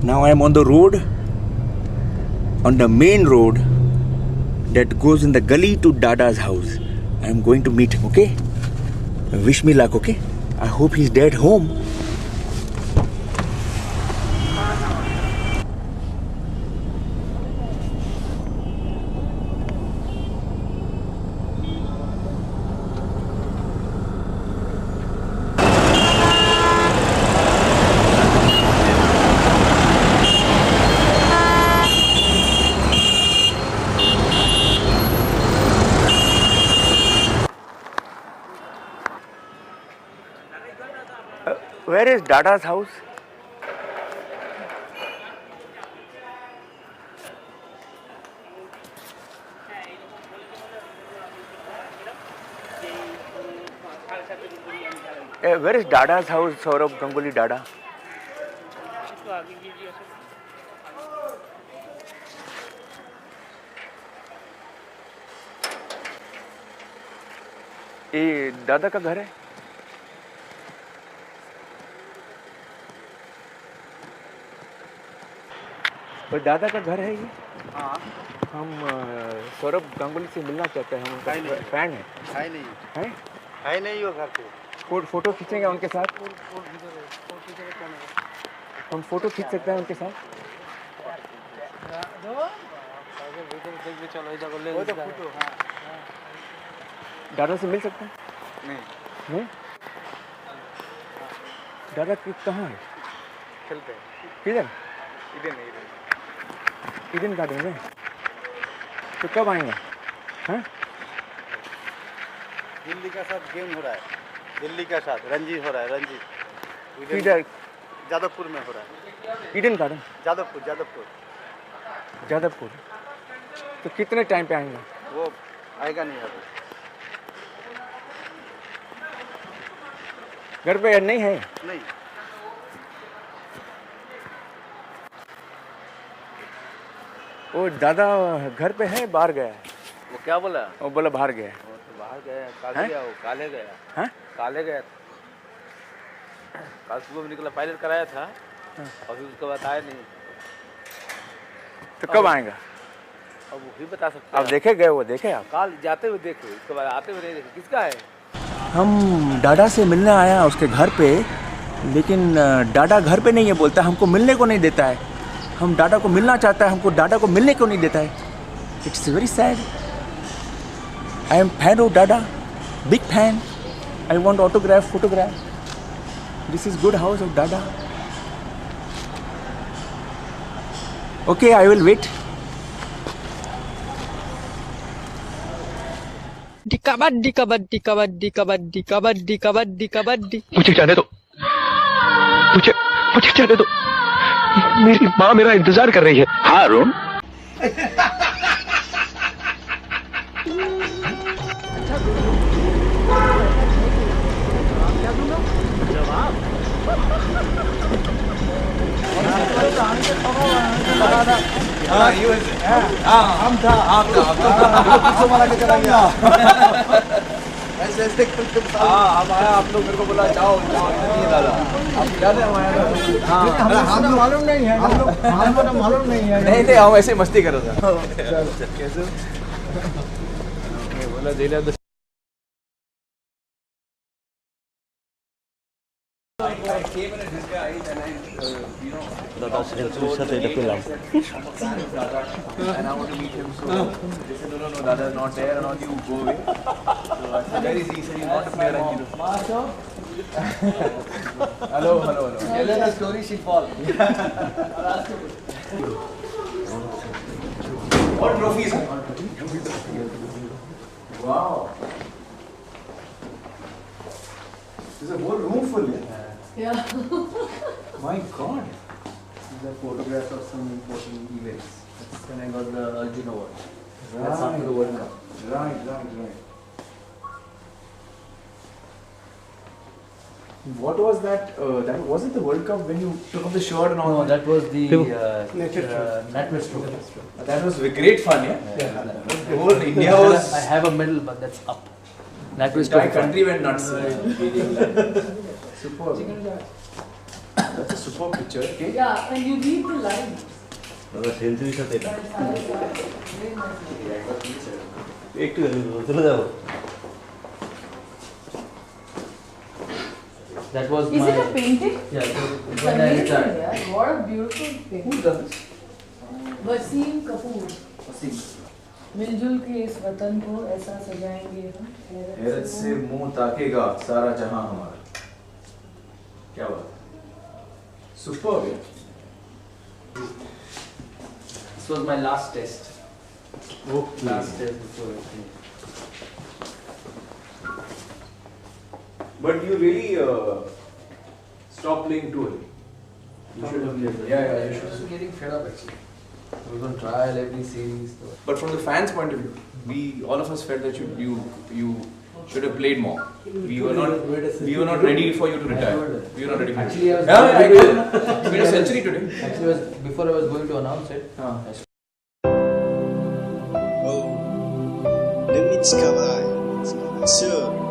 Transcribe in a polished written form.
Now I am on the road, on the main road that goes in the gully to Dada's house. I am going to meet him, okay? Wish me luck, okay? I hope he's dead home. Where is Dada's house? Where is Dada's house, Saurabh Ganguly Dada? ये दादा का घर है? और दादा का घर है ये? हाँ। हम सौरभ गांगुली से मिलना चाहते हैं, हम उनका फैन हैं। है नहीं। है? है नहीं वो घर पे। फोटो खींचेंगे उनके साथ? हम फोटो खींच सकते हैं उनके साथ? दादा से मिल सकते हैं? नहीं। नहीं? दादा कहाँ है? खेलते हैं। किधर? इधर नहीं, ईडन गार्डन में। तो कब आएंगे? हाँ? दिल्ली का साथ गेम हो रहा है, दिल्ली का साथ रणजी हो रहा है, रणजी किधर? जादवपुर में हो रहा है। Eden garden? जादवपुर। तो कितने टाइम पे आएंगे? वो आएगा नहीं अभी। घर पे नहीं है? नहीं। वो दादा घर पे है, बाहर गया है? वो क्या बोला? वो बोला बाहर गया है। वो तो बाहर गया, काले गया, वो काले गया। हाँ? काले गया। कल सुबह में निकला, पायलट कराया था। हाँ। अभी उसके बाद आया नहीं। तो कब आएगा? अब वो ही बता सकते हैं। आप देखे गए? वो देखे आप? कल जाते हुए देखे, उसके बाद आते हुए नहीं देखे। किसका है? हम डाडा से मिलने आया उसके घर पे, लेकिन डाडा घर पे नहीं है, बोलता है हमको मिलने को नहीं देता है। हम डाडा को मिलना चाहता है, हमको डाडा को मिलने को नहीं देता है। It's very sad. I am fan of Dada, big fan. I want autograph, photograph. This is good house of Dada. Okay, I will wait. Kabaddi kabaddi kabaddi kabaddi kabaddi kabaddi kabaddi. मुझे जाने दो, मुझे जाने दो। मेरी माँ मेरा इंतजार कर रही है। हाँ अरुण। हम था आप मारा के चला गया। ऐसे हम आया, आप लोग मेरे को बोला जाओ जाओ, नहीं दादा आप याद है हमारा? हम मालूम नहीं है, हम मालूम नहीं है। नहीं हम ऐसे मस्ती कर रहे थे। कैसे बोला जेल दादा से साथ एक film. And I want to meet him, so they said no, Dada is not there, and you go away. So I said, where is he? He said he's not a player. Hello. Tell her the story, she'll fall. What trophies? Wow. There's a whole room full. Yeah. My God. These are photographs of some important events. That's when I got the Arjun Award. That's after the World Cup. Right. What was that? That was it the World Cup when you took off the shirt and all? No, that was the NatWest Trophy. That was great fun, yeah. The whole India was. I have a medal, but that's up. NatWest The entire Trophy. country went nuts. Superb. That's a superb picture. Okay. Yeah, and you read the lines. सेंचुरीचा ते Very nice. एक चला जाओ. That was Is my. it a painting? Yeah, it was It's when I amazing, retired. yeah. What a beautiful thing. Who's done this? Wasim Kapoor. Wasim. मिलजुल के इस वतन को ऐसा सजाएंगे हम. हैरत से मुंह ताकेगा सारा जहां हमारा. क्या बात है. Superb. This was my last test. Okay. Last test before everything. But you really stop playing too early. You should have played. Yeah, you should. I was getting fed up actually. I was on trial every series. So. But from the fans' point of view, all of us felt that you should have played more. We were not ready for you to retire. We were not ready for Actually, I you. was. Yeah, I know. You made a century today. Actually, before I was going to announce it. Oh, let me discover. Sure.